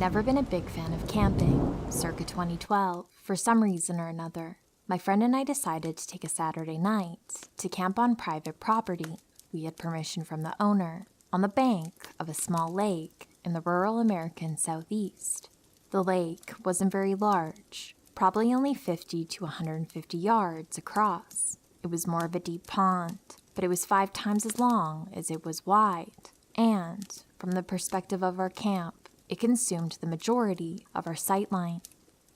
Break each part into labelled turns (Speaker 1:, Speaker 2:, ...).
Speaker 1: never been a big fan of camping. Circa 2012, for some reason or another, my friend and I decided to take a Saturday night to camp on private property. We had permission from the owner on the bank of a small lake in the rural American southeast. The lake wasn't very large, probably only 50 to 150 yards across. It was more of a deep pond, but it was 5 times as long as it was wide, and from the perspective of our camp, it consumed the majority of our sightline.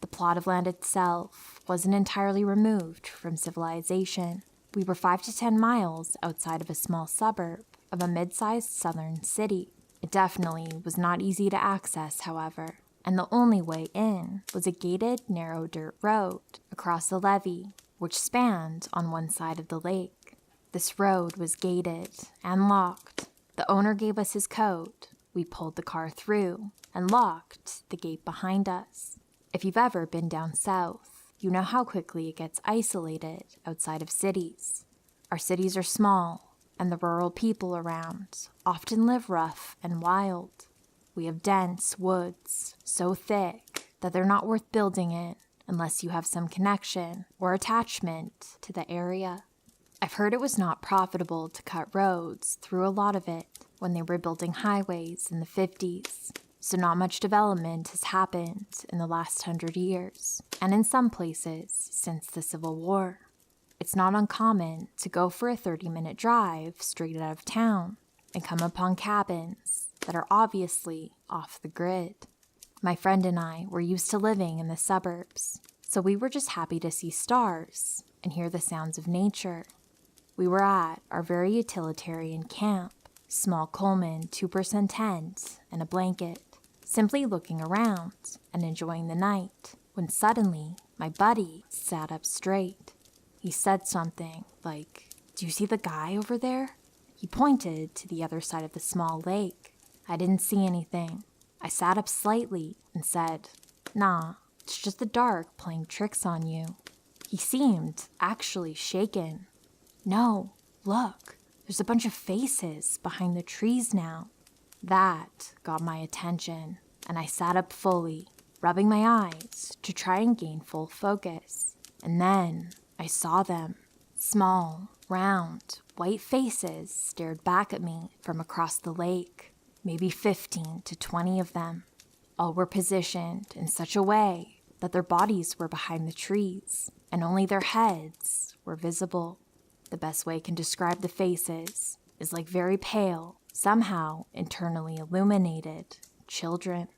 Speaker 1: The plot of land itself wasn't entirely removed from civilization. We were 5 to 10 miles outside of a small suburb of a mid-sized southern city. It definitely was not easy to access, however, and the only way in was a gated, narrow dirt road across the levee, which spanned on one side of the lake. This road was gated and locked. The owner gave us his code. We pulled the car through and locked the gate behind us. If you've ever been down south, you know how quickly it gets isolated outside of cities. Our cities are small, and the rural people around often live rough and wild. We have dense woods, so thick that they're not worth building in unless you have some connection or attachment to the area. I've heard it was not profitable to cut roads through a lot of it when they were building highways in the 50s, so not much development has happened in the last 100 years, and in some places since the Civil War. It's not uncommon to go for a 30-minute drive straight out of town and come upon cabins that are obviously off the grid. My friend and I were used to living in the suburbs, so we were just happy to see stars and hear the sounds of nature. We were at our very utilitarian camp, small Coleman 2% tent and a blanket, simply looking around and enjoying the night, when suddenly my buddy sat up straight. He said something like, "Do you see the guy over there?" He pointed to the other side of the small lake. I didn't see anything. I sat up slightly and said, "Nah, it's just the dark playing tricks on you." He seemed actually shaken. "No, look, there's a bunch of faces behind the trees now." That got my attention, and I sat up fully, rubbing my eyes to try and gain full focus. And then I saw them. Small, round, white faces stared back at me from across the lake, maybe 15 to 20 of them. All were positioned in such a way that their bodies were behind the trees, and only their heads were visible. The best way I can describe the faces is like very pale, somehow internally illuminated children.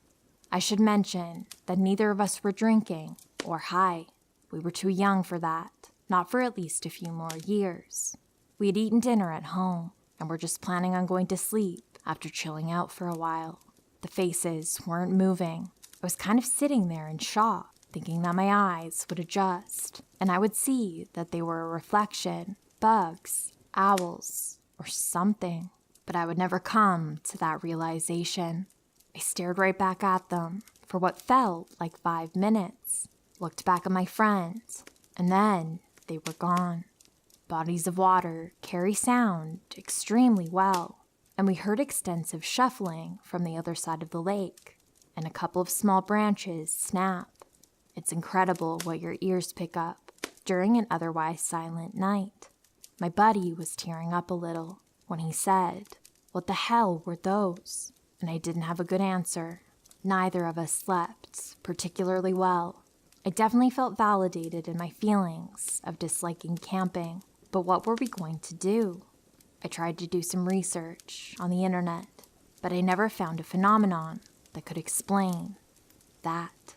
Speaker 1: I should mention that neither of us were drinking or high. We were too young for that, not for at least a few more years. We had eaten dinner at home and were just planning on going to sleep after chilling out for a while. The faces weren't moving. I was kind of sitting there in shock, thinking that my eyes would adjust and I would see that they were a reflection, bugs, owls, or something. But I would never come to that realization. I stared right back at them for what felt like 5 minutes, looked back at my friend, and then they were gone. Bodies of water carry sound extremely well, and we heard extensive shuffling from the other side of the lake, and a couple of small branches snap. It's incredible what your ears pick up during an otherwise silent night. My buddy was tearing up a little when he said, "What the hell were those?" And I didn't have a good answer. Neither of us slept particularly well. I definitely felt validated in my feelings of disliking camping, but what were we going to do? I tried to do some research on the internet, but I never found a phenomenon that could explain that.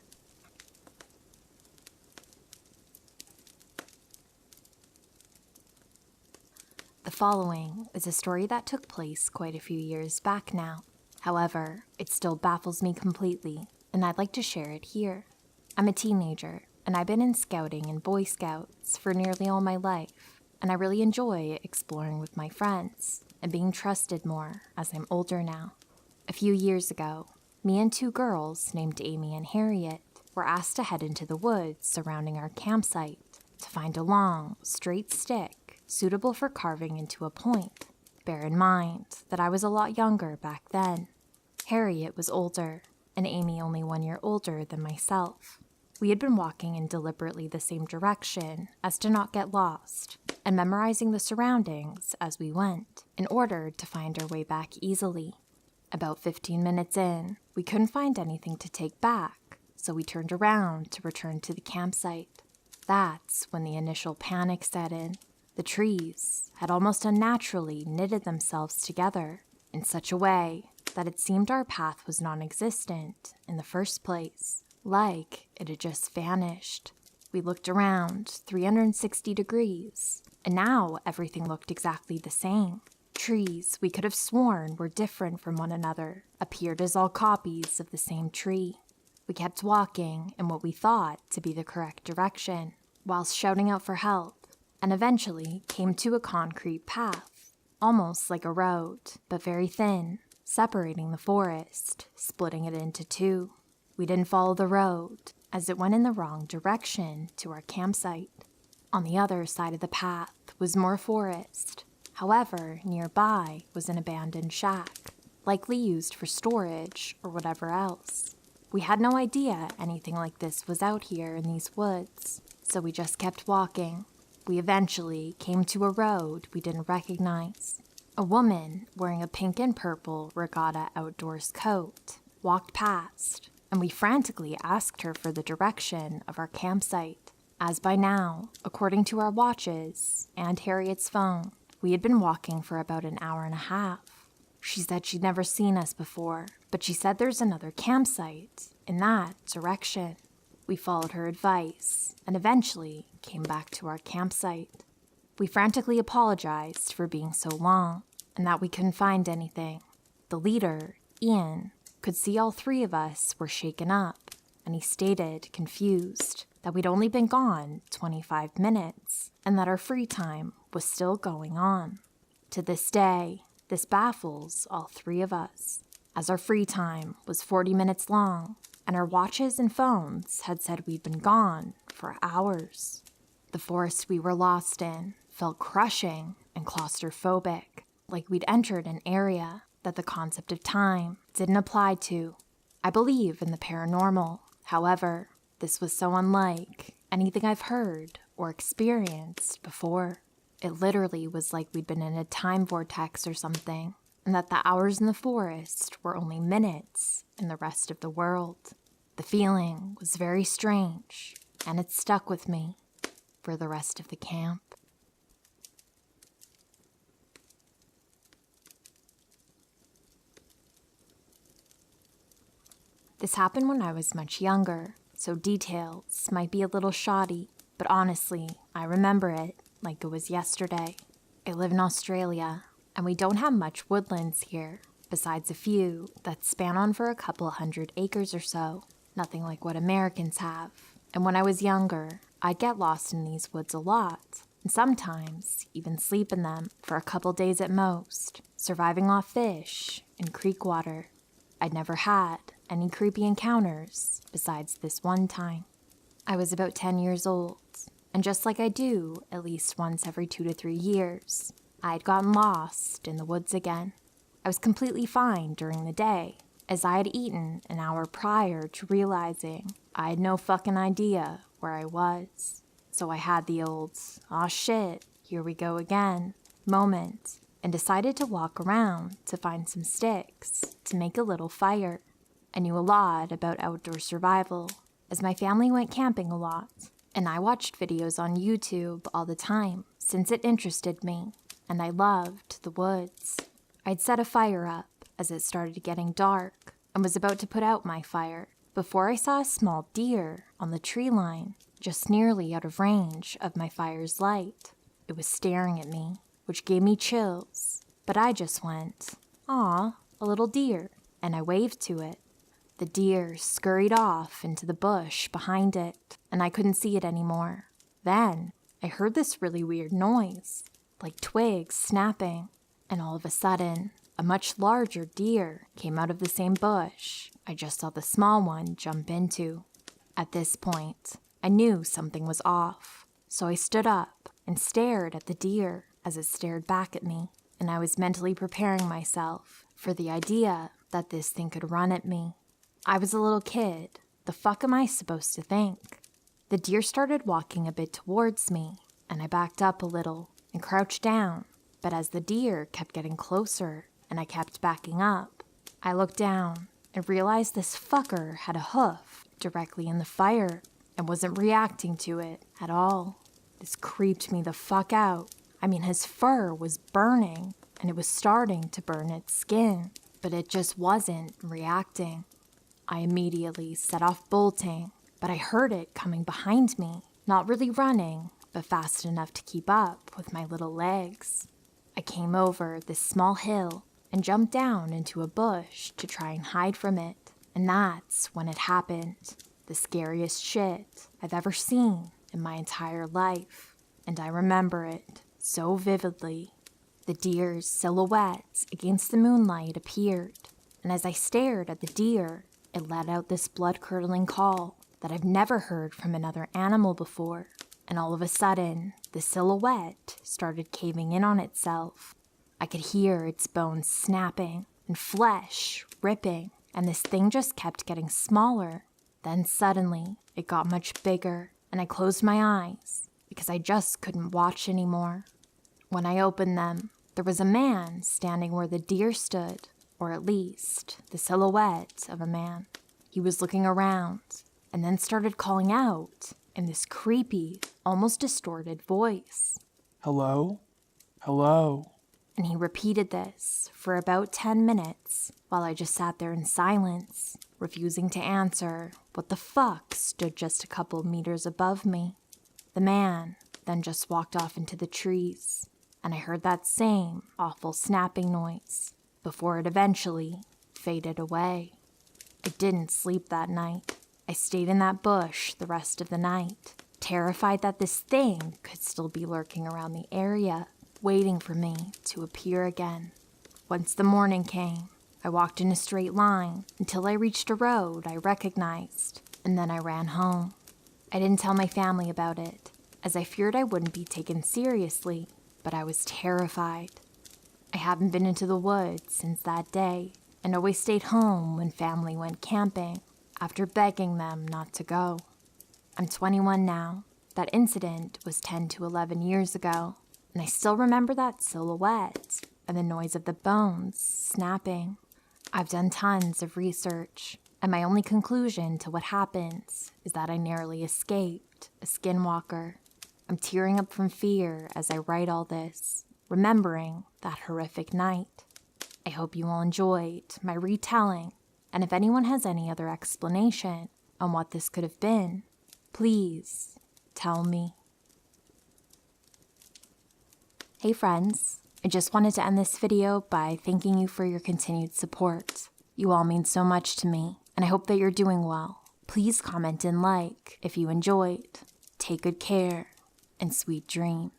Speaker 1: The following is a story that took place quite a few years back now. However, it still baffles me completely, and I'd like to share it here. I'm a teenager, and I've been in scouting and Boy Scouts for nearly all my life, and I really enjoy exploring with my friends and being trusted more as I'm older now. A few years ago, me and 2 girls named Amy and Harriet were asked to head into the woods surrounding our campsite to find a long, straight stick suitable for carving into a point. Bear in mind that I was a lot younger back then. Harriet was older, and Amy only 1 year older than myself. We had been walking in deliberately the same direction as to not get lost, and memorizing the surroundings as we went in order to find our way back easily. About 15 minutes in, we couldn't find anything to take back, so we turned around to return to the campsite. That's when the initial panic set in. The trees had almost unnaturally knitted themselves together in such a way that it seemed our path was non-existent in the first place, like it had just vanished. We looked around 360 degrees, and now everything looked exactly the same. Trees we could have sworn were different from one another appeared as all copies of the same tree. We kept walking in what we thought to be the correct direction, whilst shouting out for help, and eventually came to a concrete path, almost like a road, but very thin, separating the forest, splitting it into two. We didn't follow the road, as it went in the wrong direction to our campsite. On the other side of the path was more forest. However, nearby was an abandoned shack, likely used for storage or whatever else. We had no idea anything like this was out here in these woods, so we just kept walking. We eventually came to a road we didn't recognize. A woman wearing a pink and purple regatta outdoors coat walked past, and we frantically asked her for the direction of our campsite, as by now, according to our watches and Harriet's phone, we had been walking for about an hour and a half. She said she'd never seen us before, but she said there's another campsite in that direction. We followed her advice and eventually came back to our campsite. We frantically apologized for being so long and that we couldn't find anything. The leader, Ian, could see all three of us were shaken up, and he stated, confused, that we'd only been gone 25 minutes and that our free time was still going on. To this day, this baffles all three of us, as our free time was 40 minutes long and our watches and phones had said we'd been gone for hours. The forest we were lost in felt crushing and claustrophobic, like we'd entered an area that the concept of time didn't apply to. I believe in the paranormal. However, this was so unlike anything I've heard or experienced before. It literally was like we'd been in a time vortex or something, and that the hours in the forest were only minutes in the rest of the world. The feeling was very strange, and it stuck with me for the rest of the camp. This happened when I was much younger, so details might be a little shoddy, but honestly, I remember it like it was yesterday. I live in Australia, and we don't have much woodlands here, besides a few that span on for a couple 100 acres or so, nothing like what Americans have. And when I was younger, I'd get lost in these woods a lot, and sometimes even sleep in them for a couple days at most, surviving off fish and creek water. I'd never had any creepy encounters besides this one time. I was about 10 years old, and just like I do at least once every 2 to 3 years, I had gotten lost in the woods again. I was completely fine during the day, as I had eaten an hour prior to realizing I had no fucking idea where I was. So I had the old, "aw shit, here we go again" moment, and decided to walk around to find some sticks to make a little fire. I knew a lot about outdoor survival, as my family went camping a lot, and I watched videos on YouTube all the time since it interested me, and I loved the woods. I'd set a fire up as it started getting dark and was about to put out my fire before I saw a small deer on the tree line, just nearly out of range of my fire's light. It was staring at me, which gave me chills, but I just went, "Aw, a little deer," and I waved to it. The deer scurried off into the bush behind it, and I couldn't see it anymore. Then I heard this really weird noise, like twigs snapping, and all of a sudden, a much larger deer came out of the same bush I just saw the small one jump into. At this point, I knew something was off, so I stood up and stared at the deer as it stared back at me, and I was mentally preparing myself for the idea that this thing could run at me. I was a little kid. The fuck am I supposed to think? The deer started walking a bit towards me, and I backed up a little and crouched down. But as the deer kept getting closer and I kept backing up, I looked down and realized this fucker had a hoof directly in the fire and wasn't reacting to it at all. This creeped me the fuck out. I mean, his fur was burning and it was starting to burn its skin, but it just wasn't reacting. I immediately set off bolting, but I heard it coming behind me, not really running, but fast enough to keep up with my little legs. I came over this small hill and jumped down into a bush to try and hide from it, and that's when it happened. The scariest shit I've ever seen in my entire life, and I remember it so vividly. The deer's silhouette against the moonlight appeared, and as I stared at the deer, it let out this blood-curdling call that I've never heard from another animal before, and all of a sudden, the silhouette started caving in on itself. I could hear its bones snapping and flesh ripping, and this thing just kept getting smaller. Then suddenly, it got much bigger, and I closed my eyes because I just couldn't watch anymore. When I opened them, there was a man standing where the deer stood, or at least the silhouette of a man. He was looking around and then started calling out in this creepy, almost distorted voice.
Speaker 2: Hello? Hello?
Speaker 1: And he repeated this for about 10 minutes while I just sat there in silence, refusing to answer what the fuck stood just a couple meters above me. The man then just walked off into the trees, and I heard that same awful snapping noise before it eventually faded away. I didn't sleep that night. I stayed in that bush the rest of the night, terrified that this thing could still be lurking around the area, waiting for me to appear again. Once the morning came, I walked in a straight line until I reached a road I recognized, and then I ran home. I didn't tell my family about it, as I feared I wouldn't be taken seriously, but I was terrified. I haven't been into the woods since that day, and always stayed home when family went camping, after begging them not to go. I'm 21 now. That incident was 10 to 11 years ago, and I still remember that silhouette and the noise of the bones snapping. I've done tons of research, and my only conclusion to what happens is that I narrowly escaped a skinwalker. I'm tearing up from fear as I write all this, remembering that horrific night. I hope you all enjoyed my retelling, and if anyone has any other explanation on what this could have been, please tell me. Hey friends, I just wanted to end this video by thanking you for your continued support. You all mean so much to me, and I hope that you're doing well. Please comment and like if you enjoyed. Take good care, and sweet dreams.